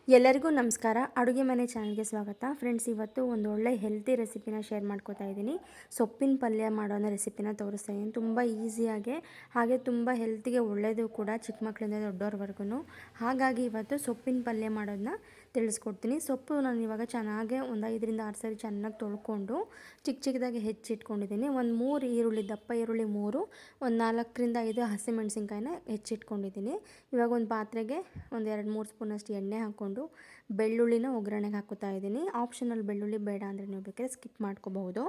ಎಲ್ಲರಿಗೂ ನಮಸ್ಕಾರ. ಅಡುಗೆ ಮನೆ ಚಾನಲ್ಗೆ ಸ್ವಾಗತ. ಫ್ರೆಂಡ್ಸ್, ಇವತ್ತು ಒಂದು ಒಳ್ಳೆ ಹೆಲ್ತಿ ರೆಸಿಪಿನ ಶೇರ್ ಮಾಡ್ಕೋತಾ ಇದ್ದೀನಿ. ಸೊಪ್ಪಿನ ಪಲ್ಯ ಮಾಡೋಣ ರೆಸಿಪಿನ ತೋರಿಸ್ತಾ ಇದ್ದೀನಿ. ತುಂಬ ಈಸಿಯಾಗೆ ಹಾಗೆ ತುಂಬ ಹೆಲ್ತಿಗೆ ಒಳ್ಳೆಯದು ಕೂಡ, ಚಿಕ್ಕ ಮಕ್ಕಳಿಂದ ದೊಡ್ಡವ್ರವರೆಗೂ. ಹಾಗಾಗಿ ಇವತ್ತು ಸೊಪ್ಪಿನ ಪಲ್ಯ ಮಾಡೋದನ್ನ ತಿಳಿಸ್ಕೊಡ್ತೀನಿ. ಸೊಪ್ಪು ನಾನು ಇವಾಗ ಚೆನ್ನಾಗೆ ಒಂದು 5-6 ಸರಿ ಚೆನ್ನಾಗಿ ತೊಳ್ಕೊಂಡು ಚಿಕ್ಕದಾಗಿ ಹೆಚ್ಚಿಟ್ಕೊಂಡಿದ್ದೀನಿ. ಒಂದು 3 ಈರುಳ್ಳಿ, ದಪ್ಪ ಈರುಳ್ಳಿ 3, ಒಂದು 4-5 ಹಸಿಮೆಣಸಿನ್ಕಾಯಿನ ಹೆಚ್ಚಿಟ್ಕೊಂಡಿದ್ದೀನಿ. ಇವಾಗ ಒಂದು ಪಾತ್ರೆಗೆ ಒಂದು 2-3 ಸ್ಪೂನಷ್ಟು ಎಣ್ಣೆ ಹಾಕ್ಕೊಂಡು ಬೆಳ್ಳುಳ್ಳಿನ ಒಗ್ಗರಣೆಗೆ ಹಾಕೋತಾ ಇದ್ದೀನಿ. ಆಪ್ಷನಲ್, ಬೆಳ್ಳುಳ್ಳಿ ಬೇಡ ಅಂದರೆ ನೀವು ಬೇಕಾದ್ರೆ ಸ್ಕಿಪ್ ಮಾಡ್ಕೋಬಹುದು.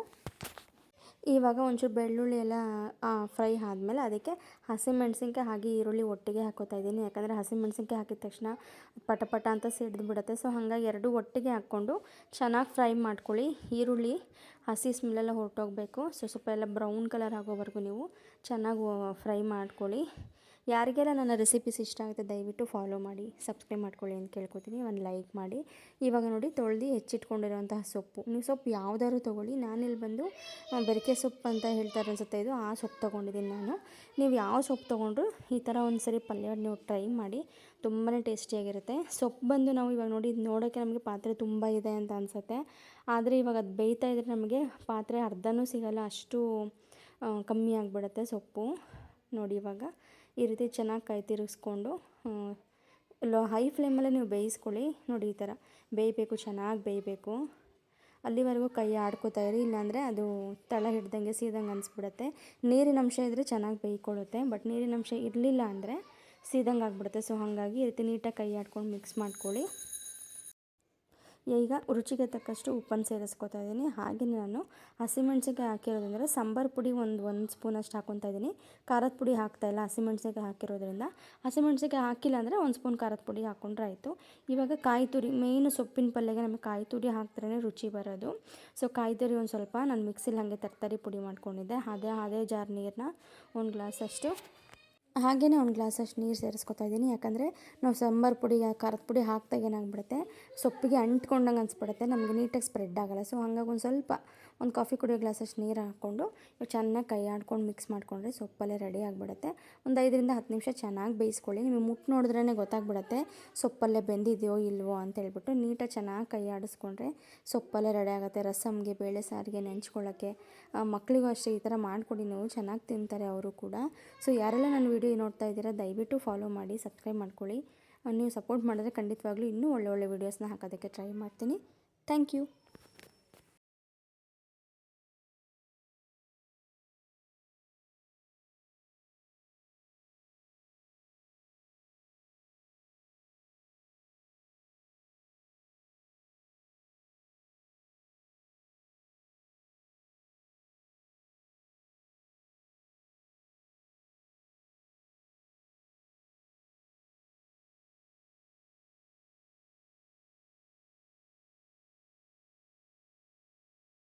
ಇವಾಗ ಒಂಚೂರು ಬೆಳ್ಳುಳ್ಳಿ ಎಲ್ಲ ಫ್ರೈ ಆದಮೇಲೆ ಅದಕ್ಕೆ ಹಸಿಮೆಣಸಿನ್ಕಾಯಿ ಹಾಗೆ ಈರುಳ್ಳಿ ಒಟ್ಟಿಗೆ ಹಾಕೋತಾ ಇದ್ದೀನಿ. ಯಾಕಂದರೆ ಹಸಿಮೆಣಸಿನ್ಕಾಯಿ ಹಾಕಿದ ತಕ್ಷಣ ಪಟ ಅಂತ ಸಿಡಿದು ಬಿಡುತ್ತೆ. ಸೊ ಹಾಗಾಗಿ ಎರಡು ಒಟ್ಟಿಗೆ ಹಾಕ್ಕೊಂಡು ಚೆನ್ನಾಗಿ ಫ್ರೈ ಮಾಡ್ಕೊಳ್ಳಿ. ಈರುಳ್ಳಿ ಹಸಿ ಸ್ಮೆಲ್ಲೆಲ್ಲ ಹೊರಟೋಗಬೇಕು. ಸ್ವಲ್ಪ ಎಲ್ಲ ಬ್ರೌನ್ ಕಲರ್ ಆಗೋವರೆಗೂ ನೀವು ಚೆನ್ನಾಗಿ ಫ್ರೈ ಮಾಡ್ಕೊಳ್ಳಿ. ಯಾರಿಗೆಲ್ಲ ನನ್ನ ರೆಸಿಪೀಸ್ ಇಷ್ಟ ಆಗುತ್ತೆ ದಯವಿಟ್ಟು ಫಾಲೋ ಮಾಡಿ, ಸಬ್ಸ್ಕ್ರೈಬ್ ಮಾಡ್ಕೊಳ್ಳಿ ಅಂತ ಕೇಳ್ಕೊತೀನಿ. ಒಂದು ಲೈಕ್ ಮಾಡಿ. ಇವಾಗ ನೋಡಿ, ತೊಳೆದು ಹೆಚ್ಚಿಟ್ಕೊಂಡಿರೋಂತಹ ಸೊಪ್ಪು, ನೀವು ಸೊಪ್ಪು ಯಾವುದಾದ್ರು ತೊಗೊಳ್ಳಿ. ನಾನಿಲ್ಲಿ ಬಂದು ಬೆರಕೆ ಸೊಪ್ಪು ಅಂತ ಹೇಳ್ತಾರೆ ಅನಿಸುತ್ತೆ, ಇದು ಆ ಸೊಪ್ಪು ತೊಗೊಂಡಿದ್ದೀನಿ ನಾನು. ನೀವು ಯಾವ ಸೊಪ್ಪು ತೊಗೊಂಡ್ರು ಈ ಥರ ಒಂದು ಸರಿ ಪಲ್ಯ ನೀವು ಟ್ರೈ ಮಾಡಿ, ತುಂಬಾ ಟೇಸ್ಟಿಯಾಗಿರುತ್ತೆ. ಸೊಪ್ಪು ಬಂದು ನಾವು ಇವಾಗ ನೋಡಿ, ನೋಡೋಕ್ಕೆ ನಮಗೆ ಪಾತ್ರೆ ತುಂಬ ಇದೆ ಅಂತ ಅನಿಸುತ್ತೆ. ಆದರೆ ಇವಾಗ ಅದು ಬೇಯ್ತಾ ಇದ್ದರೆ ನಮಗೆ ಪಾತ್ರೆ ಅರ್ಧನೂ ಸಿಗಲ್ಲ, ಅಷ್ಟು ಕಮ್ಮಿ ಆಗಿಬಿಡುತ್ತೆ ಸೊಪ್ಪು. ನೋಡಿ, ಇವಾಗ ಈ ರೀತಿ ಚೆನ್ನಾಗಿ ಕೈ ತಿರುಗಿಸ್ಕೊಂಡು ಹೈ ಫ್ಲೇಮಲ್ಲೇ ನೀವು ಬೇಯಿಸ್ಕೊಳ್ಳಿ. ನೋಡಿ, ಈ ಥರ ಬೇಯಬೇಕು, ಚೆನ್ನಾಗಿ ಬೇಯಬೇಕು. ಅಲ್ಲಿವರೆಗೂ ಕೈ ಆಡ್ಕೋತಾ ಇರಿ, ಇಲ್ಲಾಂದರೆ ಅದು ತಳ ಹಿಡ್ದಂಗೆ ಸೀದಂಗೆ ಅನಿಸ್ಬಿಡುತ್ತೆ. ನೀರಿನ ಅಂಶ ಇದ್ದರೆ ಚೆನ್ನಾಗಿ ಬೇಯ್ಕೊಳ್ಳುತ್ತೆ, ಬಟ್ ನೀರಿನ ಅಂಶ ಇರಲಿಲ್ಲ ಅಂದರೆ ಸೀದಂಗೆ ಆಗಿಬಿಡುತ್ತೆ. ಸೊ ಹಾಗಾಗಿ ಈ ರೀತಿ ನೀಟಾಗಿ ಕೈ ಆಡ್ಕೊಂಡು ಮಿಕ್ಸ್ ಮಾಡ್ಕೊಳ್ಳಿ. ಈಗ ರುಚಿಗೆ ತಕ್ಕಷ್ಟು ಉಪ್ಪನ್ನು ಸೇರಿಸ್ಕೊತಾ ಇದ್ದೀನಿ. ಹಾಗೆ ನಾನು ಹಸಿಮೆಣ್ಸಿನ್ಕಾಯಿ ಹಾಕಿರೋದ್ರಿಂದ ಸಾಂಬಾರು ಪುಡಿ ಒಂದು ಸ್ಪೂನಷ್ಟು ಹಾಕ್ಕೊತಾ ಇದ್ದೀನಿ. ಖಾರದ ಪುಡಿ ಹಾಕ್ತಾಯಿಲ್ಲ, ಹಸಿಮೆಣ್ಸಿನ್ಕಾಯಿ ಹಾಕಿರೋದ್ರಿಂದ. ಹಸಿಮೆಣ್ಸಿನ್ಕಾಯಿ ಹಾಕಿಲ್ಲ ಅಂದರೆ 1 ಸ್ಪೂನ್ ಖಾರದ ಪುಡಿ ಹಾಕ್ಕೊಂಡ್ರೆ ಆಯಿತು. ಇವಾಗ ಕಾಯಿ ತುರಿ, ಮೇಯ್ನು ಸೊಪ್ಪಿನ ಪಲ್ಯಗೆ ನಮಗೆ ಕಾಯಿ ತುರಿ ಹಾಕ್ದ್ರೇ ರುಚಿ ಬರೋದು. ಸೊ ಕಾಯಿ ತುರಿ ಒಂದು ಸ್ವಲ್ಪ ನಾನು ಮಿಕ್ಸಿಲಿ ಹಾಗೆ ತರಕಾರಿ ಪುಡಿ ಮಾಡ್ಕೊಂಡಿದ್ದೆ. ಅದೇ ಜಾರ್ ನೀರನ್ನ 1 ಗ್ಲಾಸಷ್ಟು, ಹಾಗೆಯೇ 1 ಗ್ಲಾಸಷ್ಟು ನೀರು ಸೇರಿಸ್ಕೊತಾ ಇದ್ದೀನಿ. ಯಾಕಂದರೆ ನಾವು ಸಾಂಬಾರು ಪುಡಿ, ಖಾರದ ಪುಡಿ ಹಾಕಿದಾಗ ಏನಾಗ್ಬಿಡುತ್ತೆ, ಸೊಪ್ಪಿಗೆ ಅಂಟ್ಕೊಂಡಂಗೆ ಅನಿಸ್ಬಿಡುತ್ತೆ, ನಮಗೆ ನೀಟಾಗಿ ಸ್ಪ್ರೆಡ್ ಆಗೋಲ್ಲ. ಸೊ ಹಾಗಾಗಿ ಒಂದು ಕಾಫಿ ಕುಡಿಯೋ ಗ್ಲಾಸಷ್ಟು ನೀರು ಹಾಕ್ಕೊಂಡು ಚೆನ್ನಾಗಿ ಕೈ ಆಡ್ಕೊಂಡು ಮಿಕ್ಸ್ ಮಾಡಿಕೊಂಡ್ರೆ ಸೊಪ್ಪಲ್ಲೇ ರೆಡಿ ಆಗಿಬಿಡುತ್ತೆ. ಒಂದು 5-10 ನಿಮಿಷ ಚೆನ್ನಾಗಿ ಬೇಯಿಸ್ಕೊಳ್ಳಿ. ನಿಮಗೆ ಮುಟ್ಟು ನೋಡಿದ್ರೇ ಗೊತ್ತಾಗ್ಬಿಡುತ್ತೆ ಸೊಪ್ಪಲ್ಲೇ ಬೆಂದಿದೆಯೋ ಇಲ್ವೋ ಅಂತ ಹೇಳ್ಬಿಟ್ಟು. ನೀಟಾಗಿ ಚೆನ್ನಾಗಿ ಕೈ ಆಡಿಸ್ಕೊಂಡ್ರೆ ಸೊಪ್ಪಲ್ಲೇ ರೆಡಿ ಆಗುತ್ತೆ. ರಸಮ್ಗೆ, ಬೇಳೆ ಸಾರಿಗೆ ನೆಂಚ್ಕೊಳ್ಳೋಕ್ಕೆ, ಮಕ್ಕಳಿಗೂ ಅಷ್ಟೇ ಈ ಥರ ಮಾಡಿಕೊಡಿ, ನೀವು ಚೆನ್ನಾಗಿ ತಿಂತಾರೆ ಅವರು ಕೂಡ. ಸೊ ಯಾರೆಲ್ಲ ನನ್ನ ವಿಡಿಯೋ ನೋಡ್ತಾ ಇದ್ದೀರಾ ದಯವಿಟ್ಟು ಫಾಲೋ ಮಾಡಿ, ಸಬ್ಸ್ಕ್ರೈಬ್ ಮಾಡ್ಕೊಳ್ಳಿ. ನೀವು ಸಪೋರ್ಟ್ ಮಾಡಿದ್ರೆ ಖಂಡಿತವಾಗ್ಲೂ ಇನ್ನೂ ಒಳ್ಳೊಳ್ಳೆ ವೀಡಿಯೋಸ್ನ ಹಾಕೋದಕ್ಕೆ ಟ್ರೈ ಮಾಡ್ತೀನಿ. Thank you.